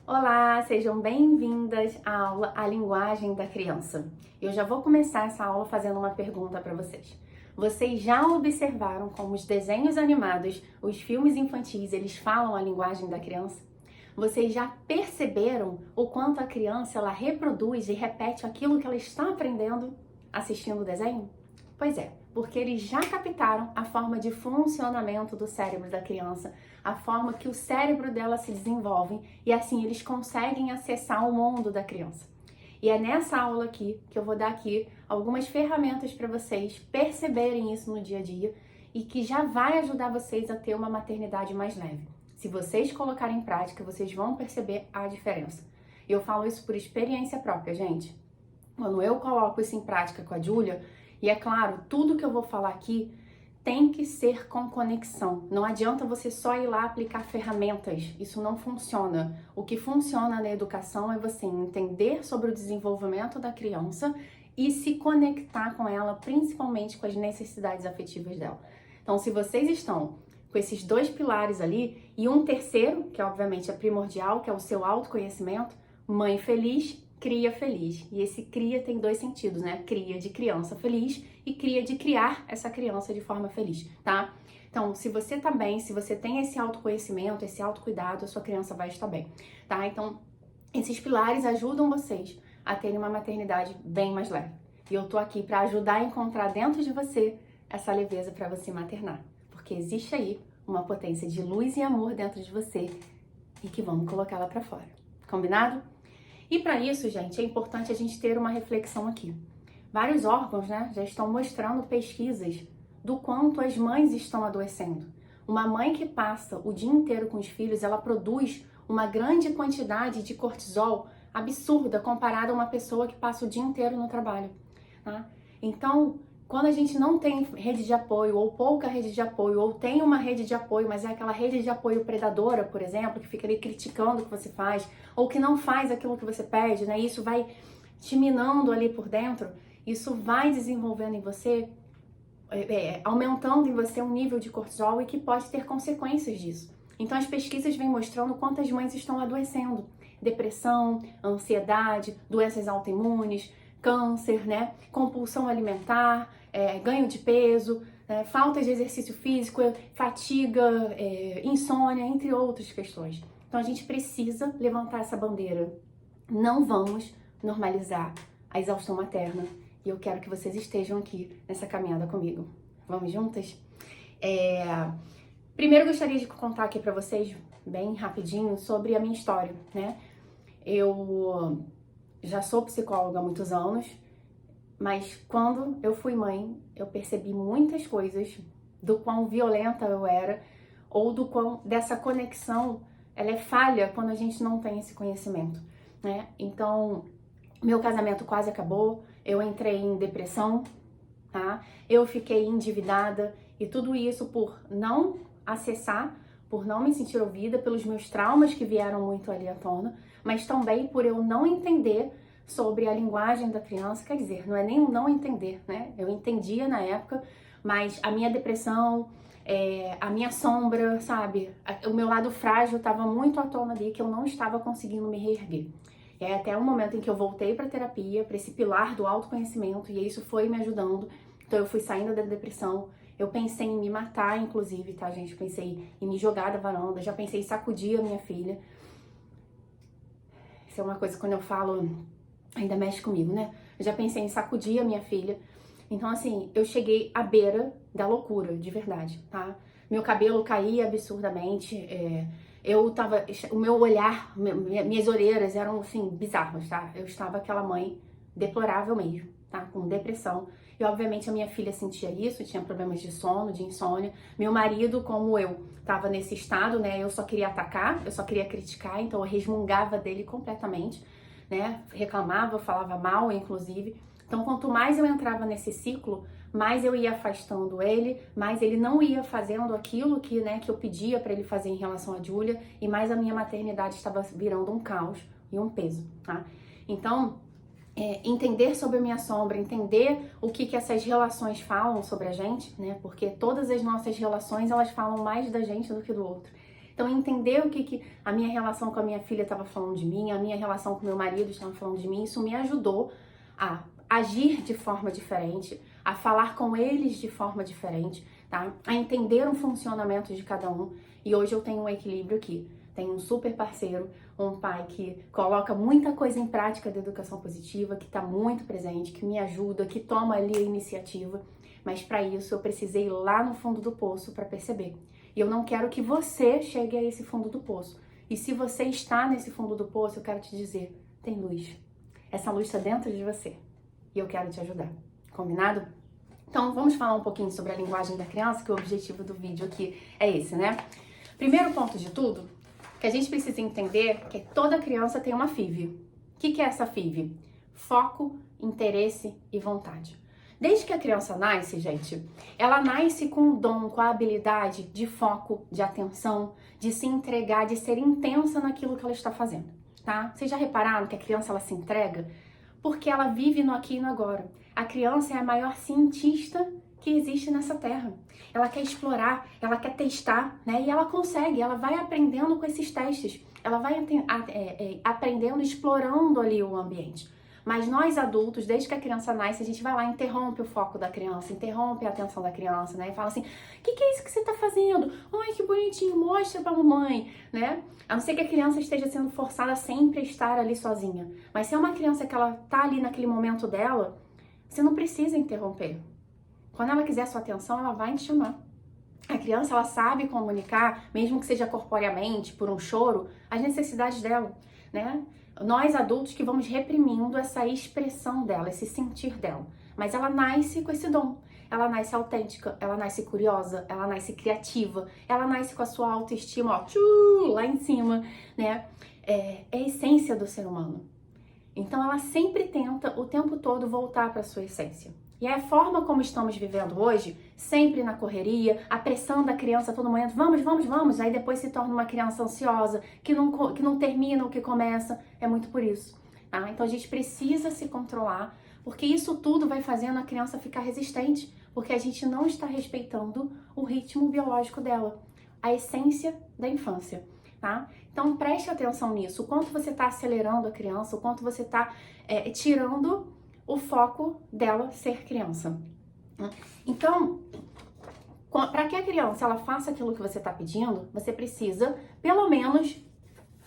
Olá, sejam bem-vindas à aula A Linguagem da Criança. Eu já vou começar essa aula fazendo uma pergunta para vocês. Vocês já observaram como os desenhos animados, os filmes infantis, eles falam a linguagem da criança? Vocês já perceberam o quanto a criança ela reproduz e repete aquilo que ela está aprendendo assistindo o desenho? Pois é, porque eles já captaram a forma de funcionamento do cérebro da criança, a forma que o cérebro dela se desenvolve e assim eles conseguem acessar o mundo da criança. E é nessa aula aqui que eu vou dar aqui algumas ferramentas para vocês perceberem isso no dia a dia e que já vai ajudar vocês a ter uma maternidade mais leve. Se vocês colocarem em prática, vocês vão perceber a diferença. E eu falo isso por experiência própria, gente. Quando eu coloco isso em prática com a Júlia, e é claro, tudo que eu vou falar aqui tem que ser com conexão. Não adianta você só ir lá aplicar ferramentas. Isso não funciona. O que funciona na educação é você entender sobre o desenvolvimento da criança e se conectar com ela, principalmente com as necessidades afetivas dela. Então, se vocês estão com esses dois pilares ali e um terceiro, que obviamente é primordial, que é o seu autoconhecimento, mãe feliz, cria feliz. E esse cria tem dois sentidos, né? Cria de criança feliz e cria de criar essa criança de forma feliz, tá? Então, se você tá bem, se você tem esse autoconhecimento, esse autocuidado, a sua criança vai estar bem, tá? Então, esses pilares ajudam vocês a terem uma maternidade bem mais leve. E eu tô aqui para ajudar a encontrar dentro de você essa leveza para você maternar, porque existe aí uma potência de luz e amor dentro de você e que vamos colocá-la para fora. Combinado? E para isso, gente, é importante a gente ter uma reflexão aqui. Vários órgãos, né, já estão mostrando pesquisas do quanto as mães estão adoecendo. Uma mãe que passa o dia inteiro com os filhos, ela produz uma grande quantidade de cortisol absurda comparada a uma pessoa que passa o dia inteiro no trabalho, tá? Então, quando a gente não tem rede de apoio, ou pouca rede de apoio, ou tem uma rede de apoio, mas é aquela rede de apoio predadora, por exemplo, que fica ali criticando o que você faz, ou que não faz aquilo que você pede, né? Isso vai te minando ali por dentro, isso vai desenvolvendo em você, aumentando em você um nível de cortisol e que pode ter consequências disso. Então as pesquisas vêm mostrando quantas mães estão adoecendo. Depressão, ansiedade, doenças autoimunes, câncer, né? Compulsão alimentar, ganho de peso, falta de exercício físico, fatiga, insônia, entre outras questões. Então a gente precisa levantar essa bandeira. Não vamos normalizar a exaustão materna. E eu quero que vocês estejam aqui nessa caminhada comigo. Vamos juntas? Primeiro eu gostaria de contar aqui pra vocês, bem rapidinho, sobre a minha história, né? Eu já sou psicóloga há muitos anos, mas quando eu fui mãe, eu percebi muitas coisas do quão violenta eu era, ou do quão dessa conexão, ela é falha quando a gente não tem esse conhecimento, né? Então, meu casamento quase acabou, eu entrei em depressão, tá? Eu fiquei endividada e tudo isso por não acessar, por não me sentir ouvida, pelos meus traumas que vieram muito ali à tona, mas também por eu não entender sobre a linguagem da criança, quer dizer, não é nem não entender, né? Eu entendia na época, mas a minha depressão, a minha sombra, sabe? O meu lado frágil estava muito à tona ali, que eu não estava conseguindo me reerguer. E aí até o momento em que eu voltei para terapia, para esse pilar do autoconhecimento, e isso foi me ajudando. Então eu fui saindo da depressão. Eu pensei em me matar, inclusive, tá, gente? Eu pensei em me jogar da varanda, já pensei em sacudir a minha filha. Isso é uma coisa que quando eu falo, ainda mexe comigo, né? Eu já pensei em sacudir a minha filha. Então, assim, eu cheguei à beira da loucura, de verdade, tá? Meu cabelo caía absurdamente, o meu olhar, minhas orelhas eram, assim, bizarras, tá? Eu estava aquela mãe deplorável mesmo, tá? Com depressão. E, obviamente, a minha filha sentia isso, tinha problemas de sono, de insônia. Meu marido, como eu, estava nesse estado, né? Eu só queria atacar, eu só queria criticar, então eu resmungava dele completamente, né? Reclamava, falava mal, inclusive. Então, quanto mais eu entrava nesse ciclo, mais eu ia afastando ele, mais ele não ia fazendo aquilo que, né, que eu pedia para ele fazer em relação a Júlia, e mais a minha maternidade estava virando um caos e um peso, tá? Então, entender sobre a minha sombra, entender o que essas relações falam sobre a gente, né? Porque todas as nossas relações, elas falam mais da gente do que do outro. Então, entender o que a minha relação com a minha filha estava falando de mim, a minha relação com meu marido estava falando de mim, isso me ajudou a agir de forma diferente, a falar com eles de forma diferente, tá? A entender o funcionamento de cada um. E hoje eu tenho um equilíbrio aqui. Tenho um super parceiro, um pai que coloca muita coisa em prática da educação positiva, que está muito presente, que me ajuda, que toma ali a iniciativa. Mas para isso eu precisei ir lá no fundo do poço para perceber. E eu não quero que você chegue a esse fundo do poço. E se você está nesse fundo do poço, eu quero te dizer, tem luz. Essa luz está dentro de você. E eu quero te ajudar. Combinado? Então, vamos falar um pouquinho sobre a linguagem da criança, que o objetivo do vídeo aqui é esse, né? Primeiro ponto de tudo, que a gente precisa entender que toda criança tem uma FIV. O que é essa FIV? Foco, interesse e vontade. Desde que a criança nasce, gente, ela nasce com o dom, com a habilidade de foco, de atenção, de se entregar, de ser intensa naquilo que ela está fazendo, tá? Vocês já repararam que a criança, ela se entrega? Porque ela vive no aqui e no agora. A criança é a maior cientista que existe nessa terra. Ela quer explorar, ela quer testar, né? E ela consegue, ela vai aprendendo com esses testes. Ela vai aprendendo, explorando ali o ambiente. Mas nós adultos, desde que a criança nasce, a gente vai lá, interrompe o foco da criança, interrompe a atenção da criança, né? E fala assim, o que é isso que você tá fazendo? Ai, que bonitinho, mostra pra mamãe, né? A não ser que a criança esteja sendo forçada a sempre estar ali sozinha. Mas se é uma criança que ela tá ali naquele momento dela, você não precisa interromper. Quando ela quiser a sua atenção, ela vai te chamar. A criança, ela sabe comunicar, mesmo que seja corporeamente, por um choro, as necessidades dela, né? Nós adultos que vamos reprimindo essa expressão dela, esse sentir dela. Mas ela nasce com esse dom. Ela nasce autêntica, ela nasce curiosa, ela nasce criativa, ela nasce com a sua autoestima, ó, lá em cima, né? É a essência do ser humano. Então ela sempre tenta o tempo todo voltar para a sua essência. E a forma como estamos vivendo hoje, sempre na correria, a pressão da criança a todo momento, vamos, aí depois se torna uma criança ansiosa, que não termina o que começa, é muito por isso. Tá? Então a gente precisa se controlar, porque isso tudo vai fazendo a criança ficar resistente, porque a gente não está respeitando o ritmo biológico dela, a essência da infância. Tá? Então preste atenção nisso, o quanto você está acelerando a criança, o quanto você está tirando o foco dela ser criança. Então, para que a criança ela faça aquilo que você está pedindo, você precisa, pelo menos,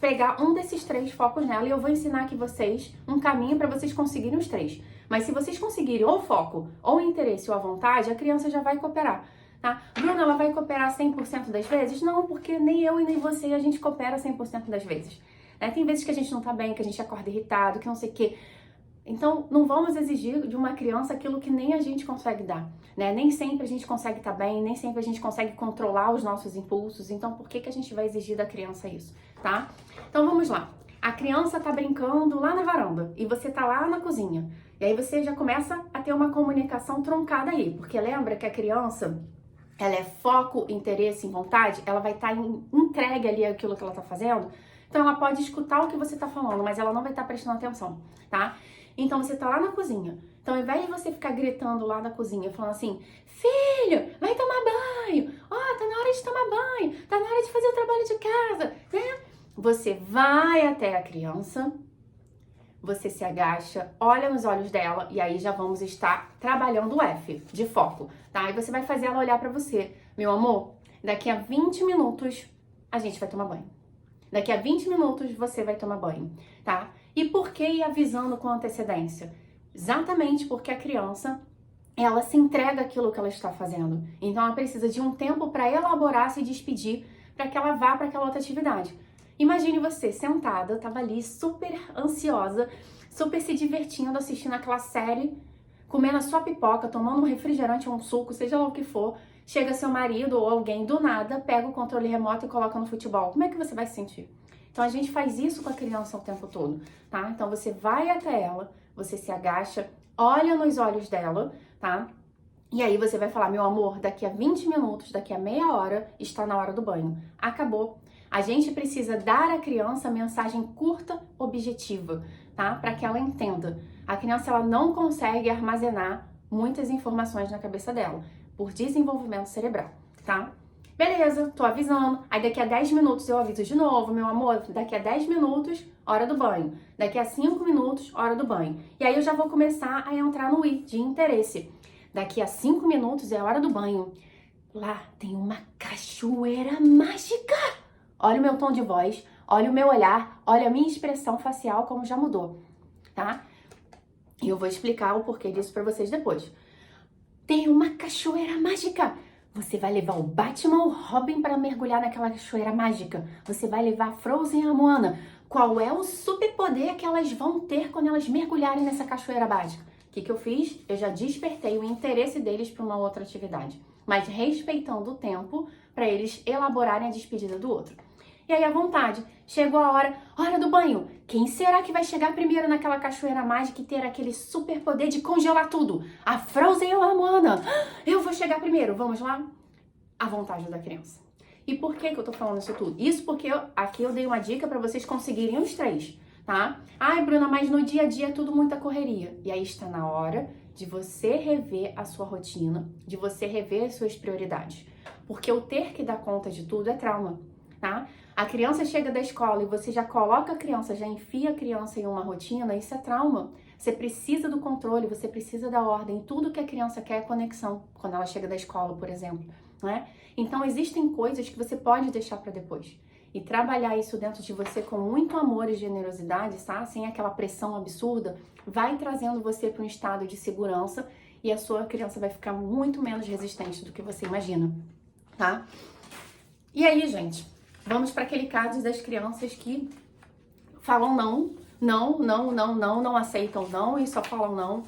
pegar um desses 3 focos nela, e eu vou ensinar aqui vocês um caminho para vocês conseguirem os 3. Mas se vocês conseguirem ou o foco, ou o interesse, ou a vontade, a criança já vai cooperar. Tá? Bruna, ela vai cooperar 100% das vezes? Não, porque nem eu e nem você a gente coopera 100% das vezes. Né? Tem vezes que a gente não tá bem, que a gente acorda irritado, que não sei o quê. Então, não vamos exigir de uma criança aquilo que nem a gente consegue dar, né? Nem sempre a gente consegue estar bem, nem sempre a gente consegue controlar os nossos impulsos. Então, por que a gente vai exigir da criança isso, tá? Então, vamos lá. A criança tá brincando lá na varanda e você tá lá na cozinha. E aí você já começa a ter uma comunicação truncada aí, porque lembra que a criança, ela é foco, interesse e vontade, ela vai estar entregue ali àquilo que ela tá fazendo. Então, ela pode escutar o que você tá falando, mas ela não vai estar prestando atenção, tá? Então, você tá lá na cozinha. Então, ao invés de você ficar gritando lá na cozinha, falando assim, filho, vai tomar banho. Ó, tá na hora de tomar banho. Tá na hora de fazer o trabalho de casa, né? Você vai até a criança, você se agacha, olha nos olhos dela e aí já vamos estar trabalhando o F, de foco, tá? E você vai fazer ela olhar pra você. Meu amor, daqui a 20 minutos a gente vai tomar banho. Daqui a 20 minutos você vai tomar banho, tá? E por que ir avisando com antecedência? Exatamente porque a criança, ela se entrega àquilo que ela está fazendo. Então ela precisa de um tempo para elaborar, se despedir, para que ela vá para aquela outra atividade. Imagine você sentada, tava ali super ansiosa, super se divertindo, assistindo aquela série, comendo a sua pipoca, tomando um refrigerante ou um suco, seja lá o que for. Chega seu marido ou alguém do nada, pega o controle remoto e coloca no futebol. Como é que você vai se sentir? Então a gente faz isso com a criança o tempo todo, tá? Então você vai até ela, você se agacha, olha nos olhos dela, tá? E aí você vai falar, meu amor, daqui a 20 minutos, daqui a meia hora, está na hora do banho. Acabou. A gente precisa dar à criança mensagem curta, objetiva, tá? Para que ela entenda. A criança, ela não consegue armazenar muitas informações na cabeça dela, por desenvolvimento cerebral, tá? Beleza, tô avisando. Aí daqui a 10 minutos eu aviso de novo, meu amor, daqui a 10 minutos, hora do banho. Daqui a 5 minutos, hora do banho. E aí eu já vou começar a entrar no I, de interesse. Daqui a 5 minutos é a hora do banho. Lá tem uma cachoeira mágica. Olha o meu tom de voz, olha o meu olhar, olha a minha expressão facial como já mudou, tá? E eu vou explicar o porquê disso pra vocês depois. Tem uma cachoeira mágica. Você vai levar o Batman ou o Robin para mergulhar naquela cachoeira mágica. Você vai levar a Frozen e a Moana. Qual é o superpoder que elas vão ter quando elas mergulharem nessa cachoeira mágica? O que eu fiz? Eu já despertei o interesse deles para uma outra atividade, mas respeitando o tempo para eles elaborarem a despedida do outro. E aí, à vontade, chegou a hora do banho. Quem será que vai chegar primeiro naquela cachoeira mágica e ter aquele super poder de congelar tudo? A Frozen ou a Moana? Eu vou chegar primeiro, vamos lá? À vontade da criança. E por que eu tô falando isso tudo? Isso porque aqui eu dei uma dica para vocês conseguirem os 3, tá? Ai, Bruna, mas no dia a dia é tudo muita correria. E aí está na hora de você rever a sua rotina, de você rever as suas prioridades. Porque o ter que dar conta de tudo é trauma, tá? A criança chega da escola e você já coloca a criança, já enfia a criança em uma rotina, isso é trauma. Você precisa do controle, você precisa da ordem. Tudo que a criança quer é conexão, quando ela chega da escola, por exemplo, né? Então, existem coisas que você pode deixar para depois. E trabalhar isso dentro de você com muito amor e generosidade, tá? Sem aquela pressão absurda, vai trazendo você para um estado de segurança e a sua criança vai ficar muito menos resistente do que você imagina, tá? E aí, gente, vamos para aquele caso das crianças que falam não aceitam não e só falam não.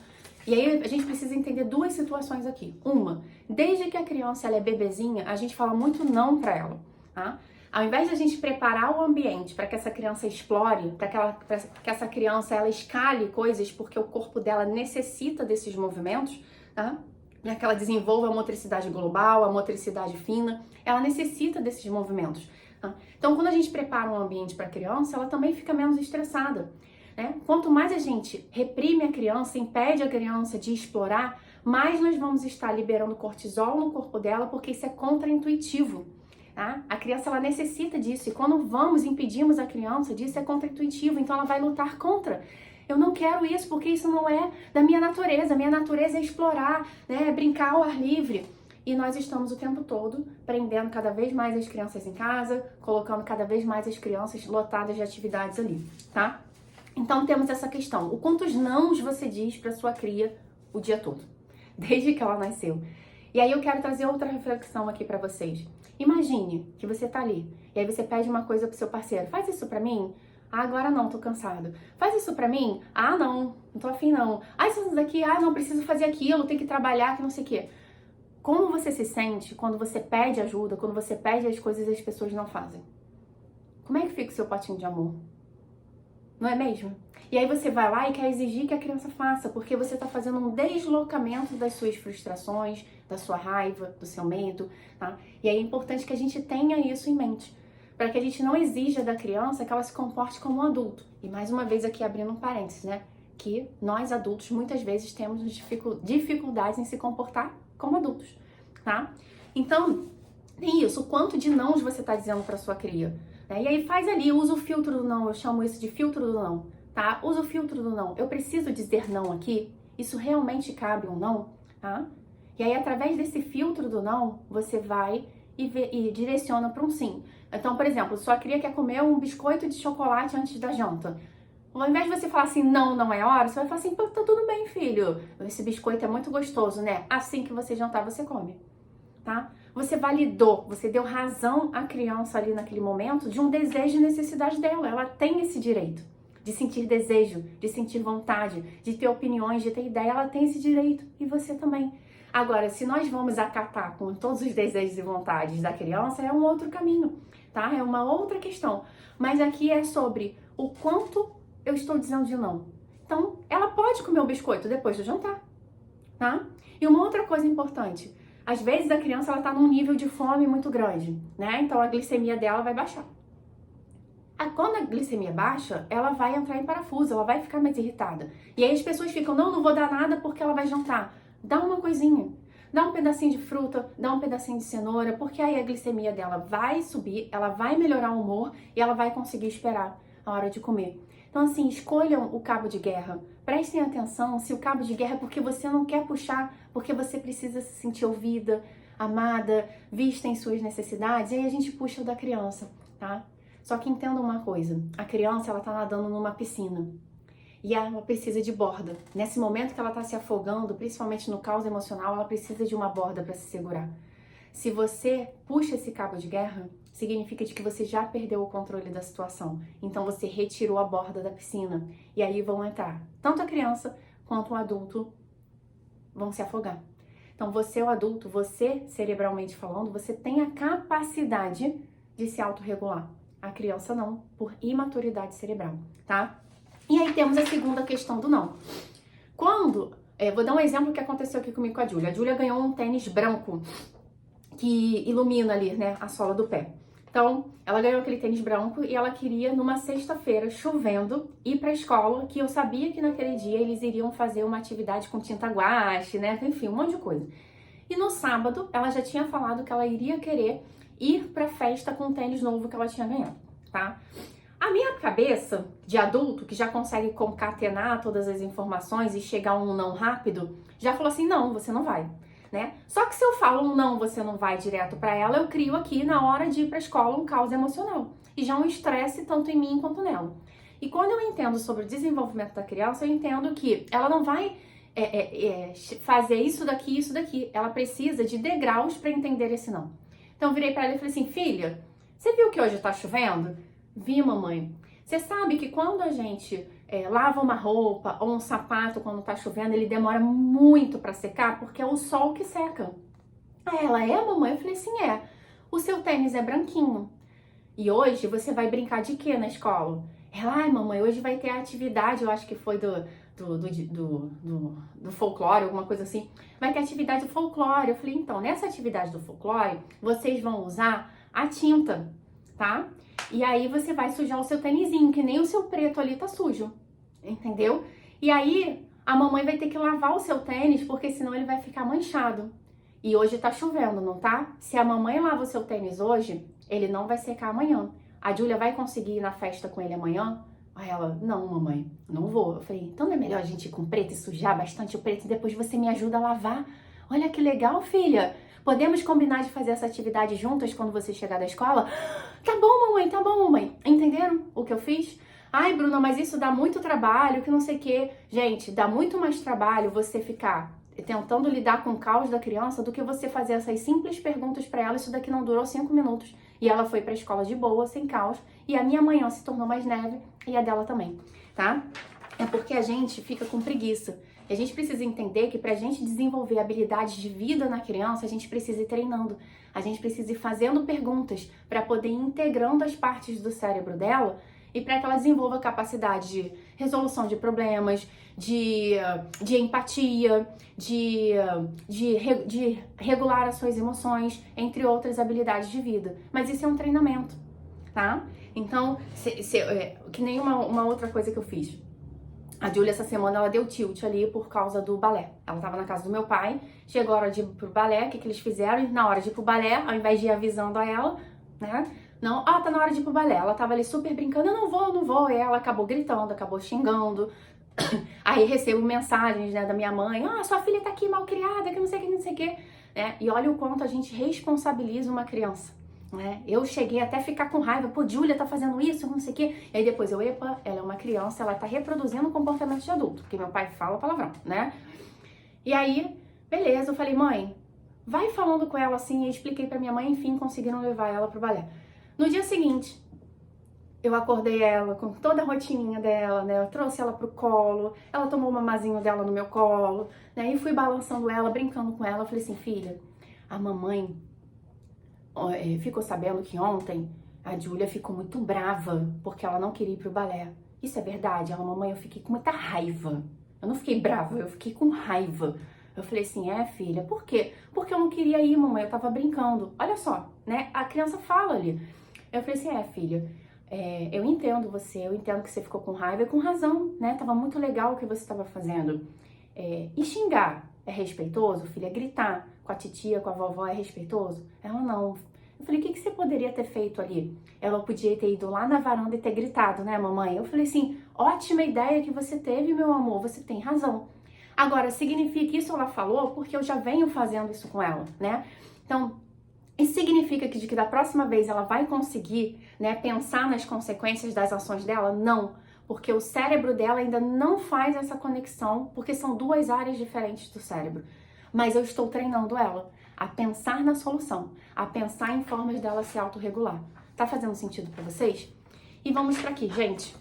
E aí a gente precisa entender 2 situações aqui. Uma, desde que a criança ela é bebezinha, a gente fala muito não para ela, tá? Ao invés de a gente preparar o ambiente para que essa criança explore, para que essa criança ela escale coisas porque o corpo dela necessita desses movimentos, tá? Para que ela desenvolva a motricidade global, a motricidade fina, ela necessita desses movimentos. Tá? Então, quando a gente prepara um ambiente para a criança, ela também fica menos estressada, né? Quanto mais a gente reprime a criança, impede a criança de explorar, mais nós vamos estar liberando cortisol no corpo dela, porque isso é contraintuitivo. Tá? A criança ela necessita disso e quando impedimos a criança disso é contraintuitivo, então ela vai lutar contra. Eu não quero isso porque isso não é da minha natureza. A minha natureza é explorar, né? É brincar ao ar livre. E nós estamos o tempo todo prendendo cada vez mais as crianças em casa, colocando cada vez mais as crianças lotadas de atividades ali, tá? Então temos essa questão. O quantos nãos você diz para sua cria o dia todo, desde que ela nasceu. E aí eu quero trazer outra reflexão aqui para vocês. Imagine que você tá ali e aí você pede uma coisa pro seu parceiro. Faz isso pra mim? Ah, agora não, tô cansado. Faz isso pra mim? Ah, não tô afim não. Ah, isso daqui, não, preciso fazer aquilo, tem que trabalhar, que não sei o quê. Como você se sente quando você pede ajuda, quando você pede as coisas e as pessoas não fazem? Como é que fica o seu potinho de amor? Não é mesmo? E aí você vai lá e quer exigir que a criança faça, porque você está fazendo um deslocamento das suas frustrações, da sua raiva, do seu medo, tá? E aí é importante que a gente tenha isso em mente, para que a gente não exija da criança que ela se comporte como um adulto. E mais uma vez aqui abrindo um parênteses, né? Que nós adultos muitas vezes temos dificuldades em se comportar como adultos, tá? Então, tem isso, o quanto de nãos você está dizendo para sua cria, né? E aí faz ali, usa o filtro do não, eu chamo isso de filtro do não, tá? Usa o filtro do não, eu preciso dizer não aqui? Isso realmente cabe um não, tá? E aí, através desse filtro do não, você vai e direciona para um sim. Então, por exemplo, sua cria quer comer um biscoito de chocolate antes da janta. Ao invés de você falar assim, não é hora, você vai falar assim, pô, tá tudo bem, filho. Esse biscoito é muito gostoso, né? Assim que você jantar, você come, tá? Você validou, você deu razão à criança ali naquele momento de um desejo e necessidade dela. Ela tem esse direito de sentir desejo, de sentir vontade, de ter opiniões, de ter ideia. Ela tem esse direito e você também. Agora, se nós vamos acatar com todos os desejos e vontades da criança, é um outro caminho, tá? É uma outra questão. Mas aqui é sobre o quanto eu estou dizendo de não. Então, ela pode comer o biscoito depois do jantar, tá? E uma outra coisa importante, às vezes a criança ela tá num nível de fome muito grande, né? Então a glicemia dela vai baixar. Quando a glicemia baixa, ela vai entrar em parafuso, ela vai ficar mais irritada. E aí as pessoas ficam, não vou dar nada porque ela vai jantar. Dá uma coisinha. dá um pedacinho de fruta, dá um pedacinho de cenoura, porque aí a glicemia dela vai subir, ela vai melhorar o humor e ela vai conseguir esperar a hora de comer. Então, assim, escolham o cabo de guerra. Prestem atenção se o cabo de guerra é porque você não quer puxar, porque você precisa se sentir ouvida, amada, vista em suas necessidades, e aí a gente puxa o da criança, tá? Só que entenda uma coisa, a criança, ela tá nadando numa piscina e ela precisa de borda. Nesse momento que ela tá se afogando, principalmente no caos emocional, ela precisa de uma borda para se segurar. Se você puxa esse cabo de guerra, significa de que você já perdeu o controle da situação. Então você retirou a borda da piscina e aí vão entrar tanto a criança quanto o adulto vão se afogar. Então você, o adulto, você, cerebralmente falando, você tem a capacidade de se autorregular. A criança não, por imaturidade cerebral, tá? E aí temos a segunda questão do não. Vou dar um exemplo que aconteceu aqui comigo com a Júlia. A Júlia ganhou um tênis branco que ilumina ali, né, a sola do pé. Então, ela ganhou aquele tênis branco e ela queria, numa sexta-feira, chovendo, ir pra escola, que eu sabia que naquele dia eles iriam fazer uma atividade com tinta guache, né, enfim, um monte de coisa. E no sábado, ela já tinha falado que ela iria querer ir pra festa com o tênis novo que ela tinha ganhado, tá? A minha cabeça de adulto, que já consegue concatenar todas as informações e chegar a um não rápido, já falou assim, não, você não vai, né? Só que se eu falo um não, você não vai direto pra ela, eu crio aqui, na hora de ir pra escola, um caos emocional. E já um estresse tanto em mim quanto nela. E quando eu entendo sobre o desenvolvimento da criança, eu entendo que ela não vai fazer isso daqui. Ela precisa de degraus pra entender esse não. Então eu virei pra ela e falei assim, filha, você viu que hoje tá chovendo? Vi, mamãe. Você sabe que quando a gente lava uma roupa ou um sapato quando tá chovendo, ele demora muito pra secar porque é o sol que seca. Aí ela, mamãe? Eu falei assim, o seu tênis é branquinho. E hoje você vai brincar de quê na escola? Ela, mamãe, hoje vai ter a atividade, eu acho que foi do folclore, alguma coisa assim. Vai ter atividade do folclore. Eu falei, então, nessa atividade do folclore, vocês vão usar a tinta, tá? E aí você vai sujar o seu tênisinho, que nem o seu preto ali tá sujo, entendeu? E aí a mamãe vai ter que lavar o seu tênis, porque senão ele vai ficar manchado. E hoje tá chovendo, não tá? Se a mamãe lava o seu tênis hoje, ele não vai secar amanhã. A Júlia vai conseguir ir na festa com ele amanhã? Aí ela, não, mamãe, não vou. Eu falei, então não é melhor a gente ir com preto e sujar bastante o preto e depois você me ajuda a lavar? Olha que legal, filha. Podemos combinar de fazer essa atividade juntas quando você chegar da escola? Tá bom, mamãe. Entenderam o que eu fiz? Ai, Bruna, mas isso dá muito trabalho, que não sei o quê. Gente, dá muito mais trabalho você ficar tentando lidar com o caos da criança do que você fazer essas simples perguntas pra ela. Isso daqui não durou 5 minutos. E ela foi pra escola de boa, sem caos. E a minha manhã se tornou mais leve e a dela também, tá? É porque a gente fica com preguiça. E a gente precisa entender que pra gente desenvolver habilidades de vida na criança, a gente precisa ir treinando. A gente precisa ir fazendo perguntas para poder ir integrando as partes do cérebro dela e para que ela desenvolva a capacidade de resolução de problemas, de empatia, de regular as suas emoções, entre outras habilidades de vida. Mas isso é um treinamento, tá? Então, que nem uma outra coisa que eu fiz. A Júlia, essa semana, ela deu tilt ali por causa do balé. Ela tava na casa do meu pai, chegou a hora de ir pro balé, o que eles fizeram? E na hora de ir pro balé, ao invés de ir avisando a ela, né? Não, tá na hora de ir pro balé. Ela tava ali super brincando, eu não vou. E ela acabou gritando, acabou xingando. Aí recebo mensagens, né, da minha mãe, sua filha tá aqui mal criada, que não sei o que. Né? E olha o quanto a gente responsabiliza uma criança. Né? Eu cheguei até a ficar com raiva, Júlia tá fazendo isso, não sei o quê. E aí depois ela é uma criança, ela tá reproduzindo o comportamento de adulto, porque meu pai fala palavrão, né? E aí, beleza, eu falei, mãe, vai falando com ela assim, e expliquei pra minha mãe, enfim, conseguiram levar ela pro balé. No dia seguinte, eu acordei ela com toda a rotininha dela, né? Eu trouxe ela pro colo, ela tomou o mamazinho dela no meu colo, né? E fui balançando ela, brincando com ela. Eu falei assim, filha, a mamãe ficou sabendo que ontem a Júlia ficou muito brava porque ela não queria ir pro balé. Isso é verdade? Ela, mamãe, eu fiquei com muita raiva. Eu não fiquei brava, eu fiquei com raiva. Eu falei assim, filha, por quê? Porque eu não queria ir, mamãe, eu tava brincando. Olha só, né? A criança fala ali. Eu falei assim, filha, eu entendo você, eu entendo que você ficou com raiva e com razão, né? Tava muito legal o que você tava fazendo. E xingar é respeitoso? O filho é gritar com a titia, com a vovó, é respeitoso? Ela não. Eu falei, o que você poderia ter feito ali? Ela podia ter ido lá na varanda e ter gritado, né, mamãe? Eu falei assim, ótima ideia que você teve, meu amor, você tem razão. Agora, significa, isso ela falou porque eu já venho fazendo isso com ela, né? Então, isso significa que da próxima vez ela vai conseguir, né, pensar nas consequências das ações dela? Não, porque o cérebro dela ainda não faz essa conexão, porque são duas áreas diferentes do cérebro. Mas eu estou treinando ela a pensar na solução, a pensar em formas dela se autorregular. Tá fazendo sentido para vocês? E vamos para aqui, gente.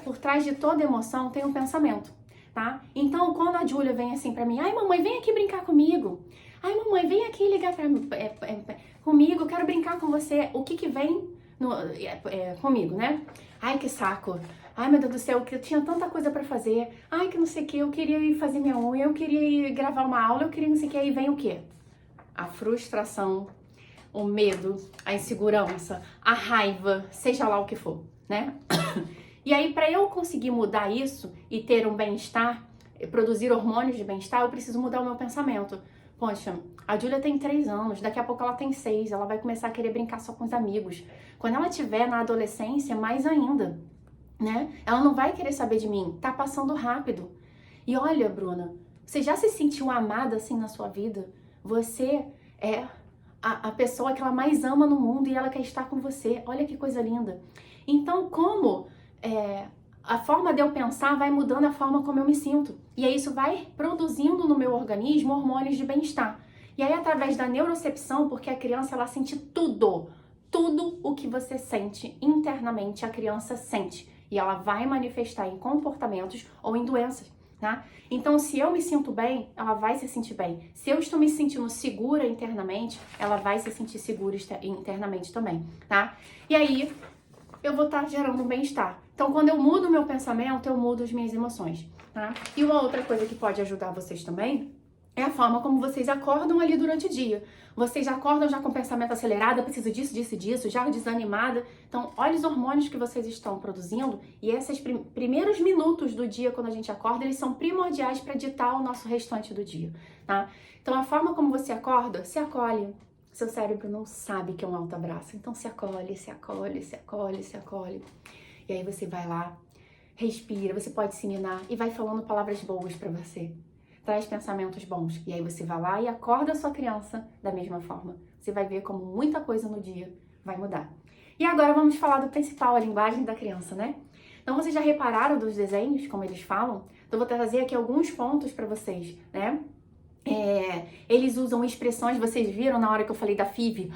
Por trás de toda emoção tem um pensamento, tá? Então, quando a Júlia vem assim para mim, ai mamãe, vem aqui brincar comigo. Ai mamãe, vem aqui ligar comigo, eu quero brincar com você. O que vem comigo, né? Ai, que saco. Ai, meu Deus do céu, que eu tinha tanta coisa pra fazer. Ai, que não sei o que, eu queria ir fazer minha unha, eu queria ir gravar uma aula, eu queria não sei o que. Aí vem o quê? A frustração, o medo, a insegurança, a raiva, seja lá o que for, né? E aí, pra eu conseguir mudar isso e ter um bem-estar, produzir hormônios de bem-estar, eu preciso mudar o meu pensamento. Poxa, a Júlia tem 3 anos, daqui a pouco ela tem 6, ela vai começar a querer brincar só com os amigos. Quando ela estiver na adolescência, mais ainda, né? Ela não vai querer saber de mim, tá passando rápido. E olha, Bruna, você já se sentiu amada assim na sua vida? Você é a pessoa que ela mais ama no mundo e ela quer estar com você. Olha que coisa linda. Então, a forma de eu pensar vai mudando a forma como eu me sinto. E aí isso vai produzindo no meu organismo hormônios de bem-estar. E aí através da neurocepção, porque a criança ela sente tudo o que você sente internamente, a criança sente. E ela vai manifestar em comportamentos ou em doenças, tá? Então, se eu me sinto bem, ela vai se sentir bem. Se eu estou me sentindo segura internamente, ela vai se sentir segura internamente também, tá? E aí, eu vou estar gerando um bem-estar. Então, quando eu mudo o meu pensamento, eu mudo as minhas emoções, tá? E uma outra coisa que pode ajudar vocês também é a forma como vocês acordam ali durante o dia. Vocês acordam já com o pensamento acelerado, eu preciso disso, disso e disso, já desanimada. Então, olha os hormônios que vocês estão produzindo e esses primeiros minutos do dia, quando a gente acorda, eles são primordiais para ditar o nosso restante do dia, tá? Então, a forma como você acorda, se acolhe. Seu cérebro não sabe que é um alto abraço, então se acolhe, se acolhe, se acolhe, se acolhe. E aí você vai lá, respira, você pode se ninar e vai falando palavras boas para você. Traz pensamentos bons. E aí você vai lá e acorda a sua criança da mesma forma. Você vai ver como muita coisa no dia vai mudar. E agora vamos falar do principal, a linguagem da criança, né? Então vocês já repararam dos desenhos, como eles falam? Então eu vou trazer aqui alguns pontos para vocês, né? Eles usam expressões, vocês viram na hora que eu falei da FIV?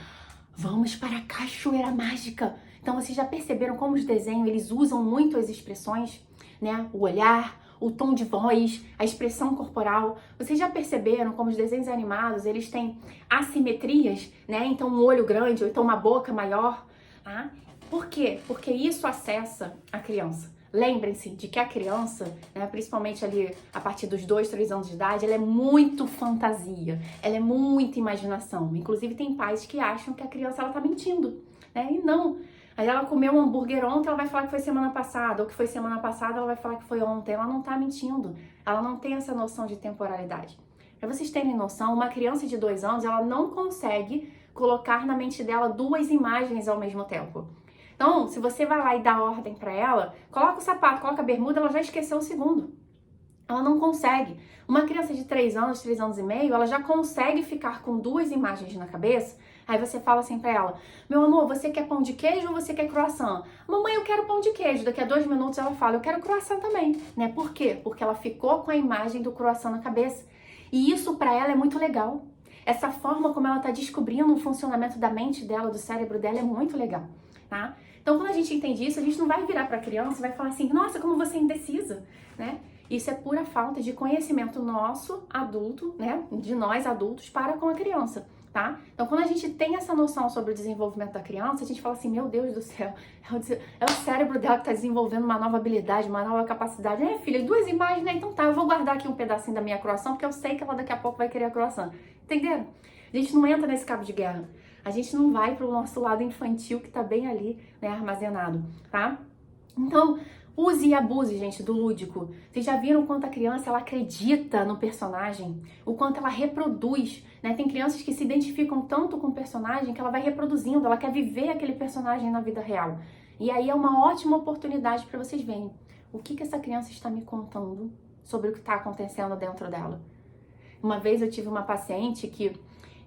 Vamos para a cachoeira mágica. Então vocês já perceberam como os desenhos, eles usam muito as expressões, né? O olhar, o tom de voz, a expressão corporal. Vocês já perceberam como os desenhos animados, eles têm assimetrias, né? Então um olho grande ou então uma boca maior, tá? Por quê? Porque isso acessa a criança. Lembrem-se de que a criança, né, principalmente ali a partir dos 2, 3 anos de idade, ela é muito fantasia, ela é muita imaginação. Inclusive tem pais que acham que a criança ela tá mentindo, né? E não. Aí ela comeu um hambúrguer ontem, ela vai falar que foi semana passada, ou que foi semana passada, ela vai falar que foi ontem. Ela não tá mentindo, ela não tem essa noção de temporalidade. Pra vocês terem noção, uma criança de 2 anos, ela não consegue colocar na mente dela 2 imagens ao mesmo tempo. Então, se você vai lá e dá ordem pra ela, coloca o sapato, coloca a bermuda, ela já esqueceu o segundo. Ela não consegue. Uma criança de 3 anos, 3 anos e meio, ela já consegue ficar com 2 imagens na cabeça. Aí você fala assim pra ela, meu amor, você quer pão de queijo ou você quer croissant? Mamãe, eu quero pão de queijo. Daqui a 2 minutos ela fala, eu quero croissant também, né? Por quê? Porque ela ficou com a imagem do croissant na cabeça. E isso pra ela é muito legal. Essa forma como ela tá descobrindo o funcionamento da mente dela, do cérebro dela, é muito legal, tá? Então, quando a gente entende isso, a gente não vai virar pra criança e vai falar assim, nossa, como você é indecisa, né? Isso é pura falta de conhecimento nosso, adulto, né? De nós, adultos, para com a criança, tá? Então, quando a gente tem essa noção sobre o desenvolvimento da criança, a gente fala assim, meu Deus do céu, é o cérebro dela que tá desenvolvendo uma nova habilidade, uma nova capacidade. Filha, 2 imagens, né? Então tá, eu vou guardar aqui um pedacinho da minha croissant, porque eu sei que ela daqui a pouco vai querer a croissant. Entenderam? A gente não entra nesse cabo de guerra. A gente não vai pro nosso lado infantil que tá bem ali, né, armazenado, tá? Então, Use e abuse, gente, do lúdico. Vocês já viram o quanto a criança ela acredita no personagem? O quanto ela reproduz, né? Tem crianças que se identificam tanto com o personagem que ela vai reproduzindo, ela quer viver aquele personagem na vida real. E aí é uma ótima oportunidade para vocês verem o que essa criança está me contando sobre o que está acontecendo dentro dela. Uma vez eu tive uma paciente que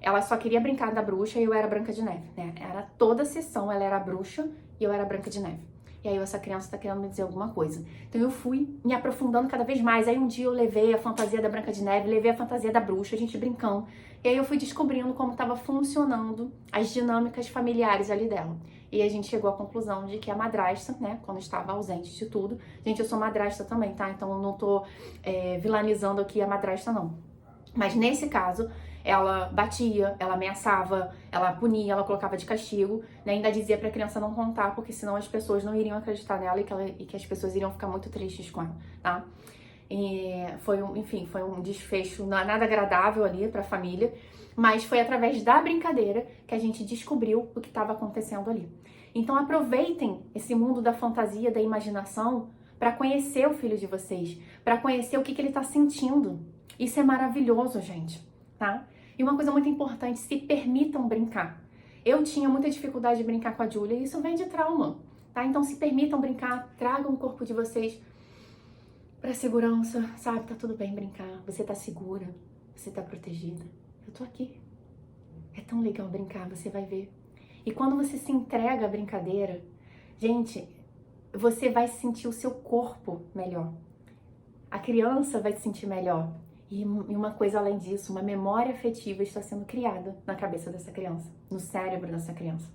ela só queria brincar da bruxa e eu era Branca de Neve, né? Era toda a sessão, ela era a bruxa e eu era Branca de Neve. E aí essa criança tá querendo me dizer alguma coisa. Então eu fui me aprofundando cada vez mais. Aí um dia eu levei a fantasia da Branca de Neve, levei a fantasia da bruxa, a gente brincando. E aí eu fui descobrindo como estava funcionando as dinâmicas familiares ali dela. E a gente chegou à conclusão de que a madrasta, né, quando estava ausente de tudo... Gente, eu sou madrasta também, tá? Então eu não tô vilanizando aqui a madrasta, não. Mas nesse caso, ela batia, ela ameaçava, ela punia, ela colocava de castigo, né? Ainda dizia pra criança não contar, porque senão as pessoas não iriam acreditar nela e que as pessoas iriam ficar muito tristes com ela, tá? E foi um desfecho nada agradável ali pra família, mas foi através da brincadeira que a gente descobriu o que estava acontecendo ali. Então aproveitem esse mundo da fantasia, da imaginação, para conhecer o filho de vocês, para conhecer o que ele tá sentindo. Isso é maravilhoso, gente, tá? E uma coisa muito importante, se permitam brincar. Eu tinha muita dificuldade de brincar com a Júlia e isso vem de trauma, tá? Então se permitam brincar, tragam o corpo de vocês pra segurança, sabe? Tá tudo bem brincar, você tá segura, você tá protegida. Eu tô aqui. É tão legal brincar, você vai ver. E quando você se entrega à brincadeira, gente, você vai sentir o seu corpo melhor. A criança vai se sentir melhor. E uma coisa além disso, uma memória afetiva está sendo criada na cabeça dessa criança, no cérebro dessa criança.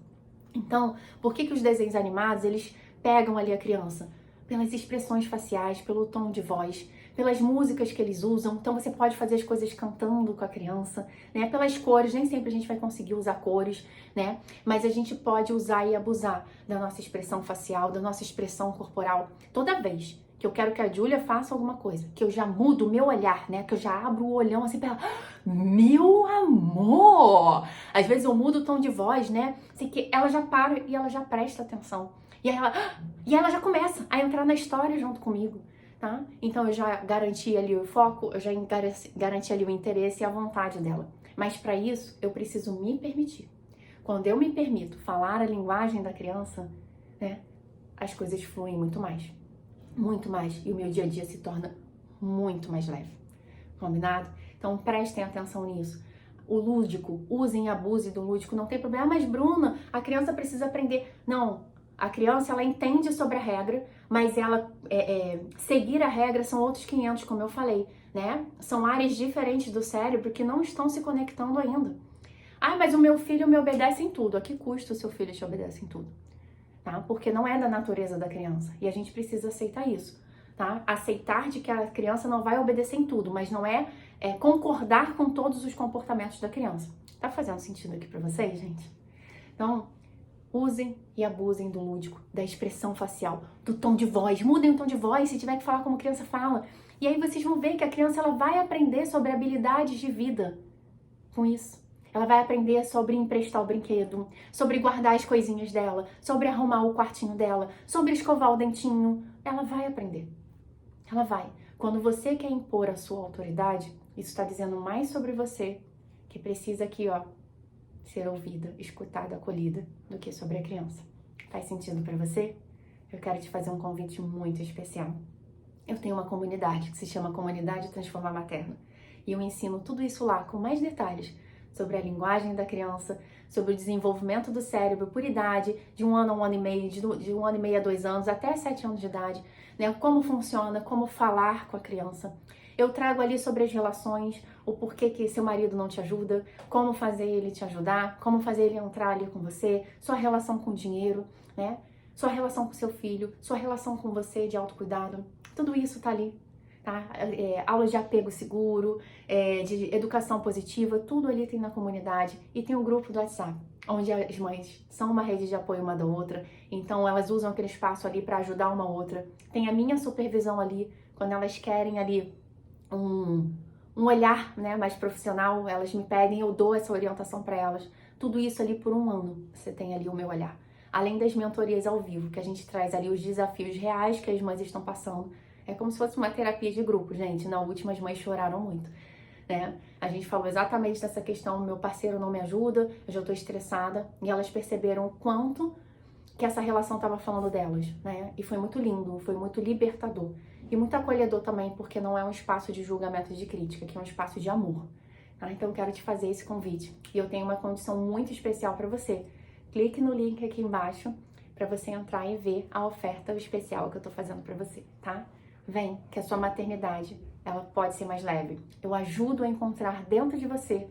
Então, por que os desenhos animados, eles pegam ali a criança? Pelas expressões faciais, pelo tom de voz, pelas músicas que eles usam. Então você pode fazer as coisas cantando com a criança, né? Pelas cores, nem sempre a gente vai conseguir usar cores, né? Mas a gente pode usar e abusar da nossa expressão facial, da nossa expressão corporal. Toda vez que eu quero que a Júlia faça alguma coisa, que eu já mudo o meu olhar, né? Que eu já abro o olhão assim pra ela. Meu amor! Às vezes eu mudo o tom de voz, né? Assim que ela já para e ela já presta atenção. E ela já começa a entrar na história junto comigo, tá? Então eu já garanti ali o foco, eu já garanti ali o interesse e a vontade dela. Mas para isso, eu preciso me permitir. Quando eu me permito falar a linguagem da criança, né? As coisas fluem muito mais. Muito mais. E o meu dia a dia se torna muito mais leve. Combinado? Então prestem atenção nisso. O lúdico, usem e abusem do lúdico, não tem problema. Mas Bruna, a criança precisa aprender. Não. A criança, ela entende sobre a regra, mas ela seguir a regra são outros 500, como eu falei, né? São áreas diferentes do cérebro que não estão se conectando ainda. Ah, mas o meu filho me obedece em tudo. A que custo o seu filho te obedece em tudo? Tá? Porque não é da natureza da criança. E a gente precisa aceitar isso, tá? Aceitar de que a criança não vai obedecer em tudo, mas não é concordar com todos os comportamentos da criança. Tá fazendo sentido aqui pra vocês, gente? Então, usem e abusem do lúdico, da expressão facial, do tom de voz. Mudem o tom de voz se tiver que falar como criança fala. E aí vocês vão ver que a criança ela vai aprender sobre habilidades de vida com isso. Ela vai aprender sobre emprestar o brinquedo, sobre guardar as coisinhas dela, sobre arrumar o quartinho dela, sobre escovar o dentinho. Ela vai aprender. Ela vai. Quando você quer impor a sua autoridade, isso está dizendo mais sobre você, que precisa aqui, ó, ser ouvida, escutada, acolhida, do que sobre a criança. Faz sentido para você? Eu quero te fazer um convite muito especial. Eu tenho uma comunidade que se chama Comunidade Transformar Materna. E eu ensino tudo isso lá com mais detalhes sobre a linguagem da criança, sobre o desenvolvimento do cérebro por idade, de 1 ano a 1 ano e meio, de 1 ano e meio a 2 anos, até 7 anos de idade, né? Como funciona, como falar com a criança. Eu trago ali sobre as relações, o porquê que seu marido não te ajuda, como fazer ele te ajudar, como fazer ele entrar ali com você, sua relação com o dinheiro, né? Sua relação com seu filho, sua relação com você de autocuidado. Tudo isso tá ali, tá? Aulas de apego seguro, de educação positiva, tudo ali tem na comunidade. E tem um grupo do WhatsApp, onde as mães são uma rede de apoio uma da outra, então elas usam aquele espaço ali para ajudar uma outra. Tem a minha supervisão ali, quando elas querem ali um olhar, né, mais profissional, elas me pedem, eu dou essa orientação para elas. Tudo isso ali por 1 ano, você tem ali o meu olhar. além das mentorias ao vivo, que a gente traz ali os desafios reais que as mães estão passando. É como se fosse uma terapia de grupo, gente. Na última, as mães choraram muito, né? A gente falou exatamente dessa questão, meu parceiro não me ajuda, eu já tô estressada, e elas perceberam o quanto que essa relação tava falando delas, né? E foi muito lindo, foi muito libertador. E muito acolhedor também, porque não é um espaço de julgamento e de crítica, que é um espaço de amor. Tá? Então eu quero te fazer esse convite. E eu tenho uma condição muito especial para você. Clique no link aqui embaixo para você entrar e ver a oferta especial que eu tô fazendo para você, tá? Vem, que a sua maternidade, ela pode ser mais leve. Eu ajudo a encontrar dentro de você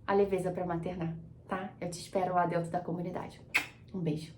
a leveza para maternar, tá? Eu te espero lá dentro da comunidade. Um beijo.